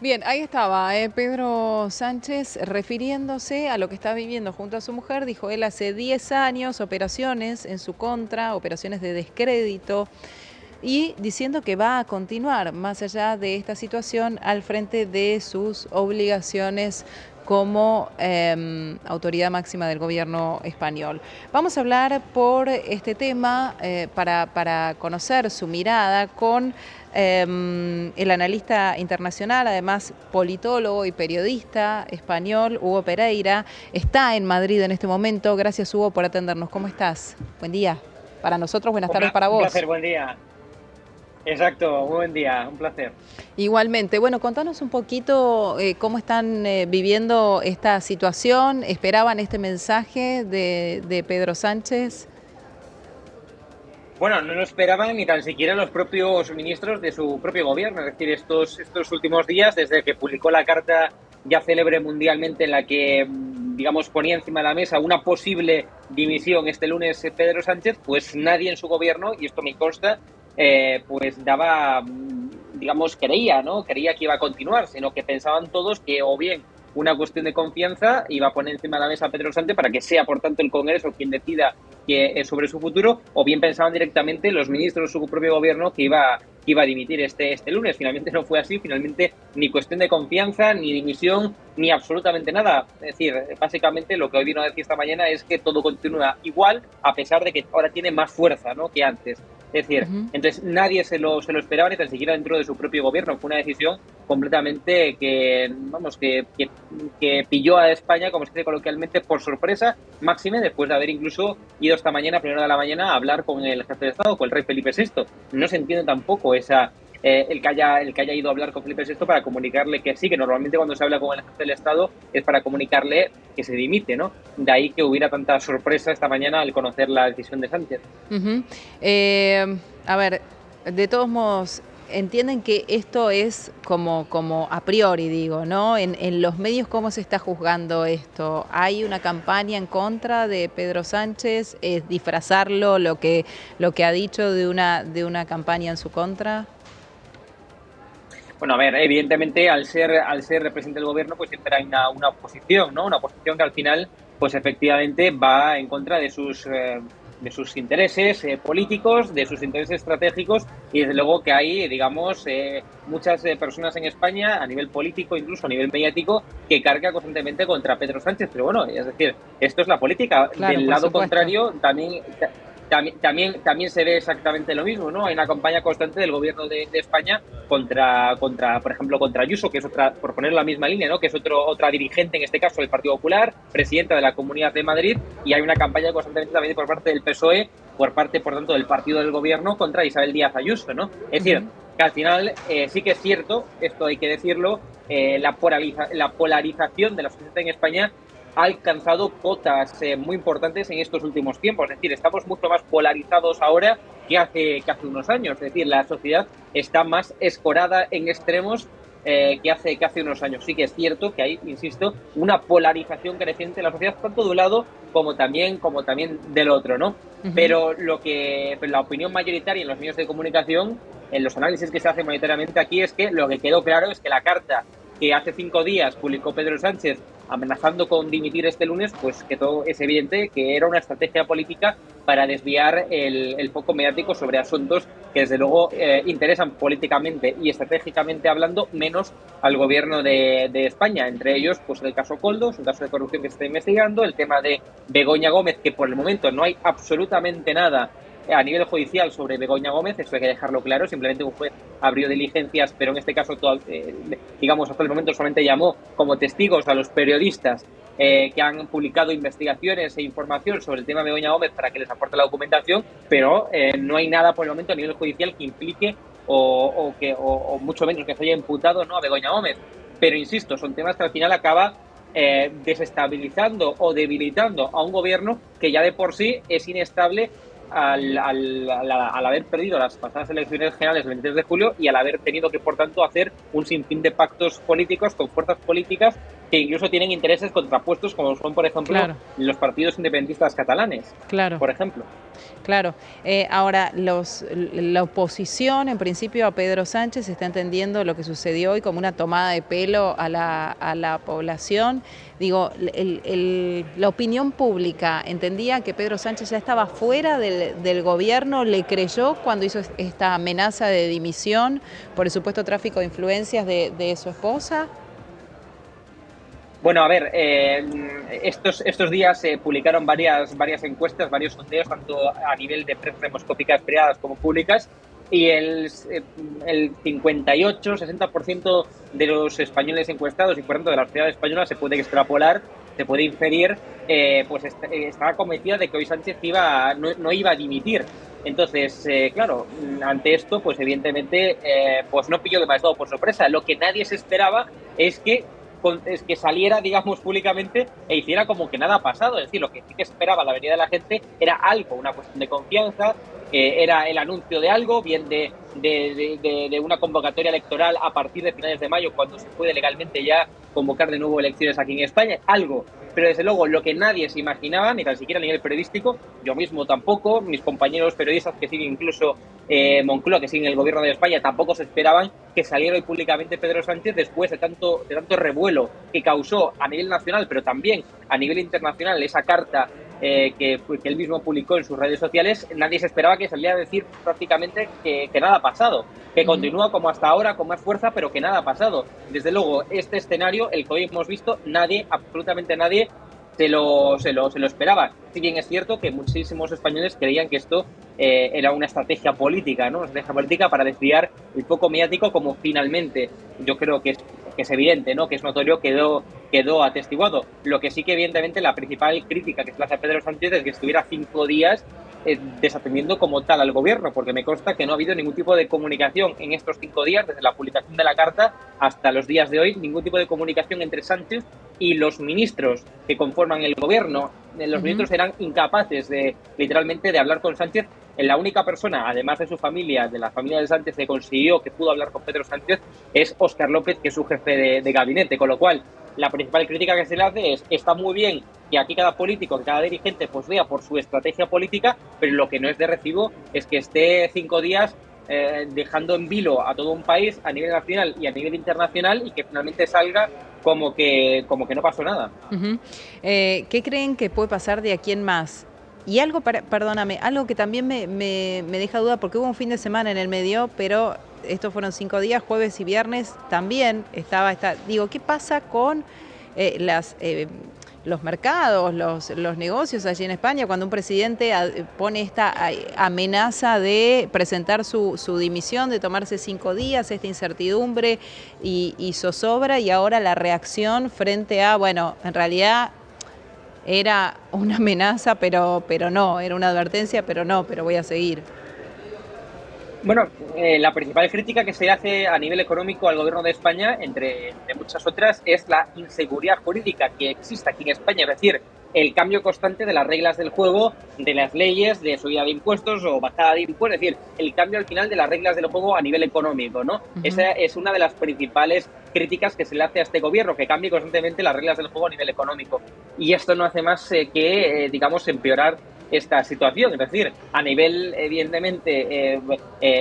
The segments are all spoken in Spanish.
Bien, ahí estaba Pedro Sánchez refiriéndose a lo que está viviendo junto a su mujer. Dijo él hace 10 años operaciones en su contra, operaciones de descrédito, y diciendo que va a continuar más allá de esta situación al frente de sus obligaciones como autoridad máxima del gobierno español. Vamos a hablar por este tema para conocer su mirada con el analista internacional, además politólogo y periodista español, Hugo Pereira. Está en Madrid en este momento. Gracias, Hugo, por atendernos. ¿Cómo estás? Buen día. Para nosotros, buenas tardes para Un vos. placer, buen día. Exacto, muy buen día, un placer. Igualmente, bueno, contanos un poquito cómo están viviendo esta situación. ¿Esperaban este mensaje de Pedro Sánchez? Bueno, no lo esperaban ni tan siquiera los propios ministros de su propio gobierno. Es decir, estos últimos días, desde que publicó la carta ya célebre mundialmente en la que, digamos, ponía encima de la mesa una posible dimisión este lunes Pedro Sánchez, pues nadie en su gobierno, y esto me consta, pues daba, digamos, creía, ¿no? Creía que iba a continuar, sino que pensaban todos que o bien una cuestión de confianza iba a poner encima de la mesa a Pedro Sánchez para que sea, por tanto, el Congreso quien decida sobre su futuro, o bien pensaban directamente los ministros de su propio gobierno que iba a dimitir este lunes. Finalmente no fue así, finalmente ni cuestión de confianza, ni dimisión, ni absolutamente nada. Es decir, básicamente lo que hoy vino a decir esta mañana es que todo continúa igual, a pesar de que ahora tiene más fuerza, ¿no?, que antes. Es decir, Ujú. entonces nadie se lo esperaba, ni tan siquiera dentro de su propio gobierno. Fue una decisión completamente vamos, que pilló a España, como se dice coloquialmente, por sorpresa, máxime después de haber incluso ido esta mañana, a primera hora de la mañana, a hablar con el jefe de Estado, con el rey Felipe VI. No se entiende tampoco el que haya ido a hablar con Felipe VI para comunicarle que sí, que normalmente cuando se habla con el jefe del Estado es para comunicarle que se dimite, ¿no? De ahí que hubiera tanta sorpresa esta mañana al conocer la decisión de Sánchez. Ujú. Eh, a ver, de todos modos, entienden que esto es como a priori, digo, ¿no? En los medios, ¿cómo se está juzgando esto? ¿Hay una campaña en contra de Pedro Sánchez? ¿Es disfrazarlo lo que ha dicho de una campaña en su contra? Bueno, a ver, evidentemente al ser representante del gobierno, pues siempre hay una oposición, ¿no? Una oposición que al final, pues efectivamente va en contra de sus intereses políticos, de sus intereses estratégicos, y desde luego que hay, digamos, muchas personas en España, a nivel político, incluso a nivel mediático, que carga constantemente contra Pedro Sánchez. Pero bueno, es decir, esto es la política. Claro, Del por lado supuesto. contrario, también se ve exactamente lo mismo, ¿no? Hay una campaña constante del gobierno de España por ejemplo, contra Ayuso, que es otra, por poner la misma línea, ¿no?, que es otra dirigente, en este caso del Partido Popular, presidenta de la Comunidad de Madrid, y hay una campaña constantemente también por parte del PSOE, por parte, por tanto, del partido del gobierno contra Isabel Díaz Ayuso, ¿no? Es decir, Ujú. que al final sí que es cierto, esto hay que decirlo, la polarización de la sociedad en España ha alcanzado cotas muy importantes en estos últimos tiempos. Es decir, estamos mucho más polarizados ahora que hace unos años. Es decir, la sociedad está más escorada en extremos que hace unos años. Sí que es cierto que hay, insisto, una polarización creciente en la sociedad, tanto de un lado como también del otro, ¿no? Ujú. Pero la opinión mayoritaria en los medios de comunicación, en los análisis que se hacen mayoritariamente aquí, es que lo que quedó claro es que la carta que hace 5 días publicó Pedro Sánchez amenazando con dimitir este lunes, pues que todo es evidente que era una estrategia política para desviar el foco mediático sobre asuntos que desde luego interesan políticamente y estratégicamente hablando menos al gobierno de España. Entre ellos, pues el caso Coldos, un caso de corrupción que se está investigando, el tema de Begoña Gómez, que por el momento no hay absolutamente nada a nivel judicial sobre Begoña Gómez, eso hay que dejarlo claro, simplemente un juez abrió diligencias, pero en este caso, digamos, hasta el momento solamente llamó como testigos a los periodistas que han publicado investigaciones e información sobre el tema de Begoña Gómez para que les aporte la documentación, pero no hay nada por el momento a nivel judicial que implique o mucho menos que se haya imputado, ¿no?, a Begoña Gómez. Pero insisto, son temas que al final acaba desestabilizando o debilitando a un gobierno que ya de por sí es inestable al haber perdido las pasadas elecciones generales el 23 de julio y al haber tenido que, por tanto, hacer un sinfín de pactos políticos con fuerzas políticas que incluso tienen intereses contrapuestos, como son, por ejemplo, Claro, los partidos independentistas catalanes, claro. por ejemplo. Claro, ahora la oposición en principio a Pedro Sánchez está entendiendo lo que sucedió hoy como una tomada de pelo a la población. Digo, la opinión pública entendía que Pedro Sánchez ya estaba fuera del gobierno, le creyó cuando hizo esta amenaza de dimisión por el supuesto tráfico de influencias de su esposa. Bueno, a ver, estos días se publicaron varias encuestas, varios sondeos, tanto a nivel de prensa demoscópicas privadas como públicas, y el 58-60% de los españoles encuestados y por tanto de la sociedad española se puede extrapolar, se puede inferir, pues estaba convencida de que hoy Sánchez no iba a dimitir. Entonces, claro, ante esto, pues evidentemente, pues no pilló demasiado por sorpresa. Lo que nadie se esperaba es que saliera, digamos, públicamente e hiciera como que nada ha pasado. Es decir, lo que sí que esperaba la venida de la gente era algo, una cuestión de confianza, era el anuncio de algo, bien de una convocatoria electoral a partir de finales de mayo, cuando se puede legalmente ya convocar de nuevo elecciones aquí en España, algo. Pero desde luego lo que nadie se imaginaba, ni tan siquiera a nivel periodístico, yo mismo tampoco, mis compañeros periodistas que siguen incluso Moncloa, que siguen el gobierno de España, tampoco se esperaban que saliera hoy públicamente Pedro Sánchez después de tanto revuelo que causó a nivel nacional, pero también a nivel internacional esa carta que él mismo publicó en sus redes sociales. Nadie se esperaba que saliera a decir prácticamente que nada ha pasado, que continúa como hasta ahora con más fuerza, pero que nada ha pasado. Desde luego, este escenario, el que hoy hemos visto, nadie, absolutamente nadie, se lo esperaba. Si bien es cierto que muchísimos españoles creían que esto era una estrategia política, ¿no? Una estrategia política para desviar el foco mediático, como finalmente yo creo que es evidente, ¿no? Que es notorio, quedó atestiguado. Lo que sí que evidentemente la principal crítica que se le hace a Pedro Sánchez es que estuviera 5 días desatendiendo como tal al gobierno, porque me consta que no ha habido ningún tipo de comunicación en estos 5 días, desde la publicación de la carta hasta los días de hoy, ningún tipo de comunicación entre Sánchez y los ministros que conforman el gobierno. Los ministros eran incapaces literalmente de hablar con Sánchez. La única persona, además de su familia, de la familia de Sánchez, que pudo hablar con Pedro Sánchez es Óscar López, que es su jefe de gabinete, con lo cual la principal crítica que se le hace es: está muy bien que aquí cada político, que cada dirigente pues vea por su estrategia política, pero lo que no es de recibo es que esté 5 días dejando en vilo a todo un país a nivel nacional y a nivel internacional, y que finalmente salga como que no pasó nada. ¿Qué creen que puede pasar de aquí en más? Y algo, perdóname, algo que también me deja duda, porque hubo un fin de semana en el medio, pero estos fueron 5 días, jueves y viernes también digo, ¿qué pasa con los mercados, los negocios allí en España, cuando un presidente pone esta amenaza de presentar su dimisión, de tomarse 5 días, esta incertidumbre y zozobra, y ahora la reacción frente a, bueno, en realidad era una amenaza, pero no, era una advertencia, pero no, pero voy a seguir? Bueno, la principal crítica que se hace a nivel económico al gobierno de España, entre muchas otras, es la inseguridad jurídica que existe aquí en España, es decir, el cambio constante de las reglas del juego, de las leyes, de subida de impuestos o bajada de impuestos, es decir, el cambio al final de las reglas del juego a nivel económico, ¿no? Esa es una de las principales críticas que se le hace a este gobierno, que cambie constantemente las reglas del juego a nivel económico. Y esto no hace más que, digamos, empeorar esta situación. Es decir, a nivel, evidentemente,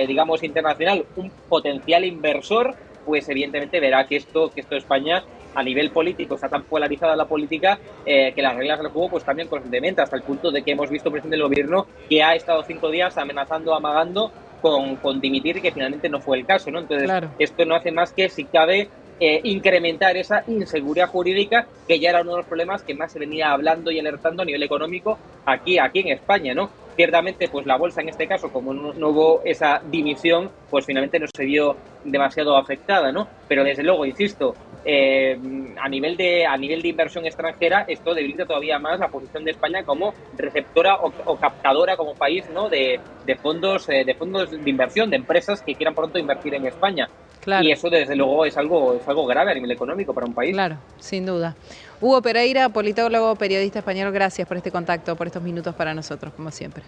digamos, internacional, un potencial inversor, pues evidentemente verá que esto España, a nivel político, está tan polarizada la política, que las reglas del juego pues cambian constantemente, hasta el punto de que hemos visto un presidente del gobierno que ha estado 5 días amenazando, amagando con dimitir, y que finalmente no fue el caso, ¿no? Entonces, Claro. esto no hace más que, si cabe, incrementar esa inseguridad jurídica, que ya era uno de los problemas que más se venía hablando y alertando a nivel económico aquí en España, ¿no? Ciertamente, pues la bolsa en este caso, como no hubo esa dimisión, pues finalmente no se vio demasiado afectada, ¿no? Pero desde luego, insisto, a nivel de inversión extranjera, esto debilita todavía más la posición de España como receptora o captadora como país, ¿no? de fondos de inversión, de empresas que quieran pronto invertir en España. Claro. Y eso, desde luego, es algo grave a nivel económico para un país. Claro, sin duda. Hugo Pereira, politólogo, periodista español, gracias por este contacto, por estos minutos para nosotros, como siempre.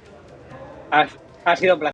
Ha sido un placer.